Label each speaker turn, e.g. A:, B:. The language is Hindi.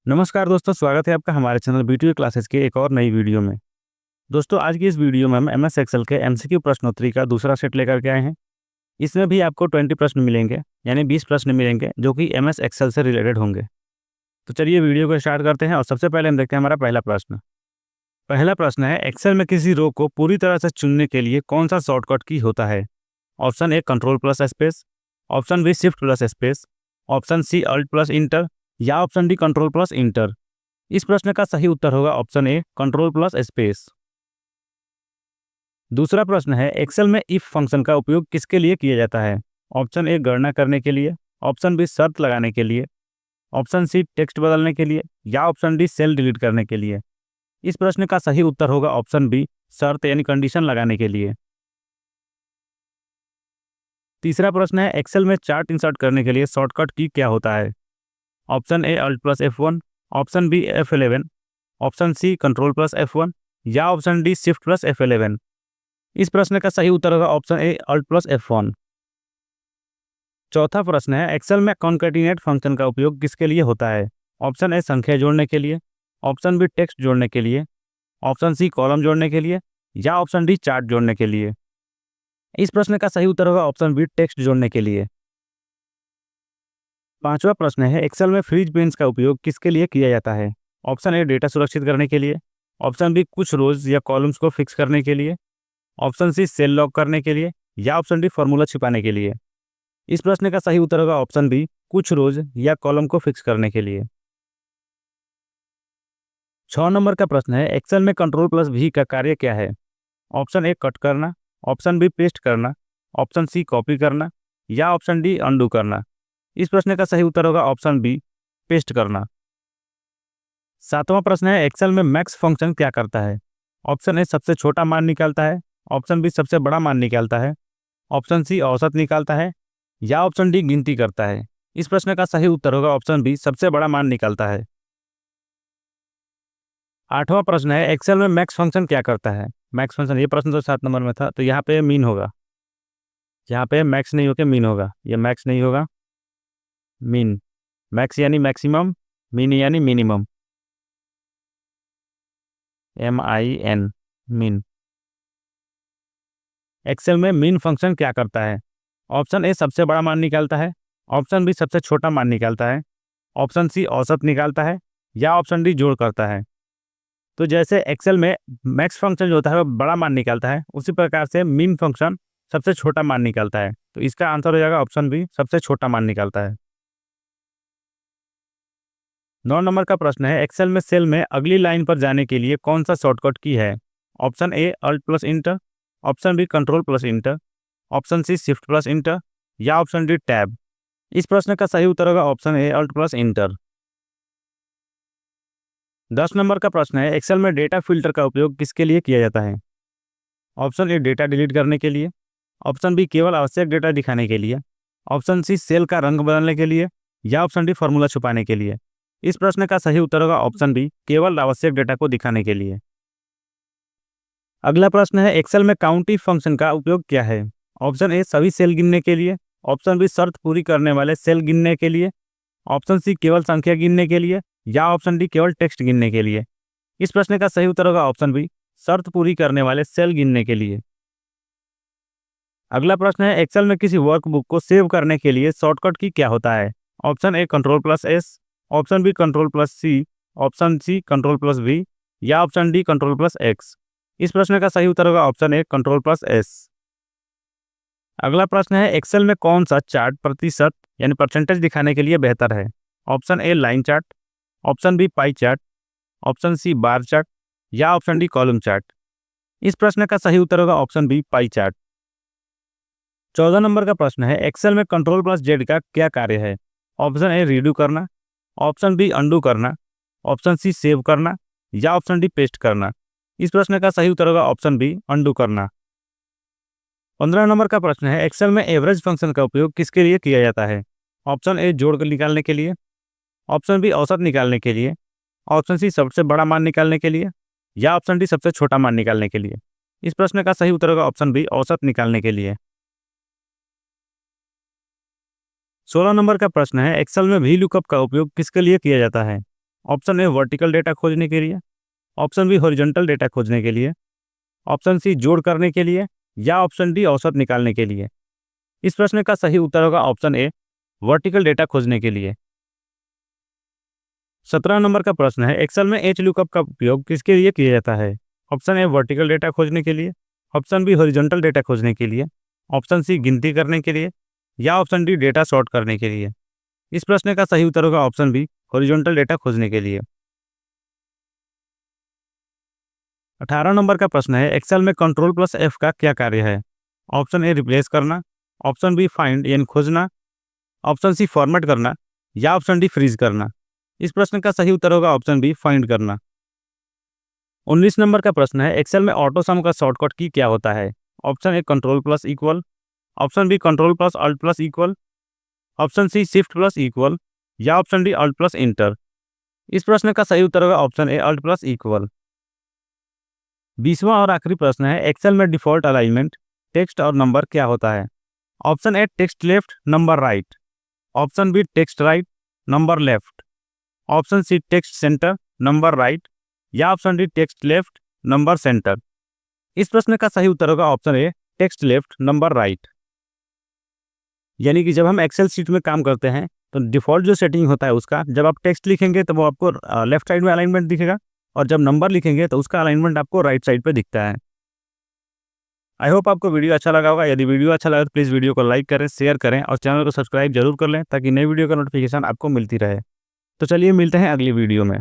A: नमस्कार दोस्तों, स्वागत है आपका हमारे चैनल बीटीयू क्लासेस के एक और नई वीडियो में। दोस्तों, आज की इस वीडियो में हम एमएस एक्सेल के एमसीक्यू प्रश्नोत्तरी का दूसरा सेट लेकर के आए हैं। इसमें भी आपको 20 प्रश्न मिलेंगे, यानी 20 प्रश्न मिलेंगे जो कि एमएस एक्सेल से रिलेटेड होंगे। तो चलिए वीडियो को स्टार्ट करते हैं और सबसे पहले हम देखते हैं हमारा पहला प्रश्न। पहला प्रश्न है, एक्सेल में किसी रो को पूरी तरह से चुनने के लिए कौन सा शॉर्टकट की होता है? Option A control plus space, option B shift plus space, option C alt plus enter या option D control plus enter. इस प्रश्न का सही उत्तर होगा option A control plus space. दूसरा प्रश्न है, एक्सेल में इफ फंक्शन का उपयोग किसके लिए किया जाता है? ऑप्शन ए गणना करने के लिए, ऑप्शन बी शर्त लगाने के लिए, ऑप्शन सी टेक्स्ट बदलने के लिए या ऑप्शन डी सेल डिलीट करने के लिए। इस प्रश्न का सही उत्तर होगा ऑप्शन बी शर्त यानी कंडीशन लगाने के लिए। तीसरा प्रश्न है, एक्सेल में चार्ट इंसर्ट करने के लिए शॉर्टकट की क्या होता है? Option A alt plus F1, option B F11, option C control plus F1 या option D shift plus F11। इस प्रश्न का सही उत्तर होगा option A alt plus F1। चौथा प्रश्न है, एक्सेल में कॉन्कैटिनेट फंक्शन का उपयोग किसके लिए होता है? ऑप्शन ए संख्या जोड़ने के लिए, ऑप्शन बी टेक्स्ट जोड़ने के लिए, ऑप्शन सी कॉलम जोड़ने के लिए या ऑप्शन डी चार्ट जोड़ने के लिए। इस प्रश्न का सही उत्तर होगा ऑप्शन बी टेक्स्ट जोड़ने के लिए। पांचवा प्रश्न है, एक्सेल में फ्रीज पेन्स का उपयोग किसके लिए किया जाता है? ऑप्शन ए डेटा सुरक्षित करने के लिए, ऑप्शन बी कुछ रोज या कॉलम्स को फिक्स करने के लिए, ऑप्शन सी सेल लॉक करने के लिए या ऑप्शन डी फॉर्मूला छिपाने के लिए। इस प्रश्न का सही उत्तर होगा ऑप्शन बी कुछ रोज या कॉलम को फिक्स करने के लिए। 6 नंबर का प्रश्न है, एक्सेल में कंट्रोल प्लस वी का कार्य क्या है? ऑप्शन ए कट करना, ऑप्शन बी पेस्ट करना, ऑप्शन सी कॉपी करना या ऑप्शन डी अनडू करना। इस प्रश्न का सही उत्तर होगा ऑप्शन बी पेस्ट करना। सातवां प्रश्न है, एक्सेल में मैक्स फंक्शन क्या करता है? ऑप्शन ए सबसे छोटा मान निकालता है, ऑप्शन बी सबसे बड़ा मान निकालता है, ऑप्शन सी औसत निकालता है या ऑप्शन डी गिनती करता है। इस प्रश्न का सही उत्तर होगा ऑप्शन बी सबसे बड़ा मान निकालता है। आठवां प्रश्न है, एक्सेल में मैक्स फंक्शन क्या करता है? मैक्स फंक्शन, ये प्रश्न तो 7 नंबर में था, तो यहाँ पे मीन होगा, यहाँ पे मैक्स नहीं होकर मीन होगा, ये मैक्स नहीं होगा, मीन। मैक्स यानी मैक्सिमम, मीन यानी मिनिमम, MIN, मीन। एक्सेल में मीन फंक्शन क्या करता है? ऑप्शन ए सबसे बड़ा मान निकालता है, ऑप्शन बी सबसे छोटा मान निकालता है, ऑप्शन सी औसत निकालता है या ऑप्शन डी जोड़ करता है। तो जैसे एक्सेल में मैक्स फंक्शन जो होता है वो बड़ा मान निकालता है, उसी प्रकार से मीन फंक्शन सबसे छोटा मान निकालता है। तो इसका आंसर हो जाएगा ऑप्शन बी सबसे छोटा मान निकालता है। 9 नंबर का प्रश्न है, एक्सेल में सेल में अगली लाइन पर जाने के लिए कौन सा शॉर्टकट की है? Option A alt plus enter, option B control plus enter, option C shift plus enter या ऑप्शन डी टैब। इस प्रश्न का सही उत्तर होगा option A alt plus enter. 10 number का प्रश्न है, एक्सेल में डेटा फिल्टर का उपयोग किसके लिए किया जाता है? ऑप्शन ए डेटा डिलीट करने के लिए, ऑप्शन बी केवल आवश्यक डेटा दिखाने के लिए, ऑप्शन सी सेल का रंग बदलने के लिए या ऑप्शन डी फॉर्मूला छुपाने के लिए। इस प्रश्न का सही उत्तर होगा ऑप्शन बी केवल आवश्यक डेटा को दिखाने के लिए। अगला प्रश्न है, एक्सेल में काउंट इफ फंक्शन का उपयोग क्या है? ऑप्शन ए सभी सेल गिनने के लिए, ऑप्शन बी शर्त पूरी करने वाले सेल गिनने के लिए, ऑप्शन सी केवल संख्या गिनने के लिए या ऑप्शन डी केवल टेक्स्ट गिनने के लिए। इस प्रश्न का सही उत्तर होगा ऑप्शन बी शर्त पूरी करने वाले सेल गिनने के लिए। अगला प्रश्न है, एक्सेल में किसी वर्कबुक को सेव करने के लिए शॉर्टकट की क्या होता है? Option A control plus S, option B control plus C, option C control plus V या option D control plus X. इस प्रश्न का सही उत्तर होगा option A control plus S. अगला प्रश्न है, एक्सेल में कौन सा चार्ट प्रतिशत यानी परसेंटेज दिखाने के लिए बेहतर है? Option A line chart, option B pie chart, option C bar chart या ऑप्शन डी कॉलम चार्ट। इस प्रश्न का सही उत्तर होगा option B pie chart. 14 number का प्रश्न है, एक्सेल में कंट्रोल प्लस जेड का क्या कार्य है? ऑप्शन ए रीडू करना, ऑप्शन बी अंडू करना, ऑप्शन सी सेव करना या ऑप्शन डी पेस्ट करना। इस प्रश्न का सही उत्तर होगा ऑप्शन बी अंडू करना। 15 नंबर का प्रश्न है, एक्सेल में एवरेज फंक्शन का उपयोग किसके लिए किया जाता है? ऑप्शन ए जोड़ कर निकालने के लिए, ऑप्शन बी औसत निकालने के लिए, ऑप्शन सी सबसे बड़ा मान निकालने के लिए या ऑप्शन डी सबसे छोटा मान निकालने के लिए। इस प्रश्न का सही उत्तर होगा ऑप्शन बी औसत निकालने के लिए। 16 नंबर का प्रश्न है, एक्सेल में वी लुकअप का उपयोग किसके लिए किया जाता है? ऑप्शन ए वर्टिकल डेटा खोजने के लिए, ऑप्शन बी हॉरिजॉन्टल डेटा खोजने के लिए, ऑप्शन सी जोड़ करने के लिए या ऑप्शन डी औसत निकालने के लिए। इस प्रश्न का सही उत्तर होगा ऑप्शन ए वर्टिकल डेटा खोजने के लिए। 17 नंबर का प्रश्न है, एक्सेल में एच लुकअप का उपयोग किसके लिए किया जाता है? ऑप्शन ए वर्टिकल डेटा खोजने के लिए, ऑप्शन बी हॉरिजॉन्टल डेटा खोजने के लिए, ऑप्शन सी गिनती करने के लिए या ऑप्शन डी डेटा सॉर्ट करने के लिए। इस प्रश्न का सही उत्तर होगा ऑप्शन बी हॉरिजॉन्टल डेटा खोजने के लिए। 18 नंबर का प्रश्न है, एक्सेल में कंट्रोल प्लस एफ का क्या कार्य है? ऑप्शन ए रिप्लेस करना, ऑप्शन बी फाइंड यानी खोजना, ऑप्शन सी फॉर्मेट करना या ऑप्शन डी फ्रीज करना। इस प्रश्न का सही उत्तर होगा ऑप्शन बी फाइंड करना। 19 नंबर का प्रश्न है, एक्सेल में ऑटो सम का शॉर्टकट की क्या होता है? Option A control plus equal, option B control plus alt plus equal, option C shift plus equal या option D alt plus enter. इस प्रश्न का सही उत्तर होगा option A alt plus equal. 20वां और आखिरी प्रश्न है, एक्सेल में डिफॉल्ट अलाइनमेंट टेक्स्ट और नंबर क्या होता है? Option A text left number right, option B text right number left, option C text center number right या option D text left number centre. इस प्रश्न का सही उत्तर होगा option A text left number right. यानी कि जब हम एक्सेल शीट में काम करते हैं तो डिफ़ॉल्ट जो सेटिंग होता है उसका, जब आप टेक्स्ट लिखेंगे तो वो आपको लेफ्ट साइड में अलाइनमेंट दिखेगा और जब नंबर लिखेंगे तो उसका अलाइनमेंट आपको राइट साइड पे दिखता है। आई होप आपको वीडियो अच्छा लगा होगा। यदि वीडियो अच्छा लगा तो प्लीज़ वीडियो को लाइक करें, शेयर करें और चैनल को सब्सक्राइब जरूर कर लें ताकि नई वीडियो का नोटिफिकेशन आपको मिलती रहे। तो चलिए मिलते हैं अगली वीडियो में।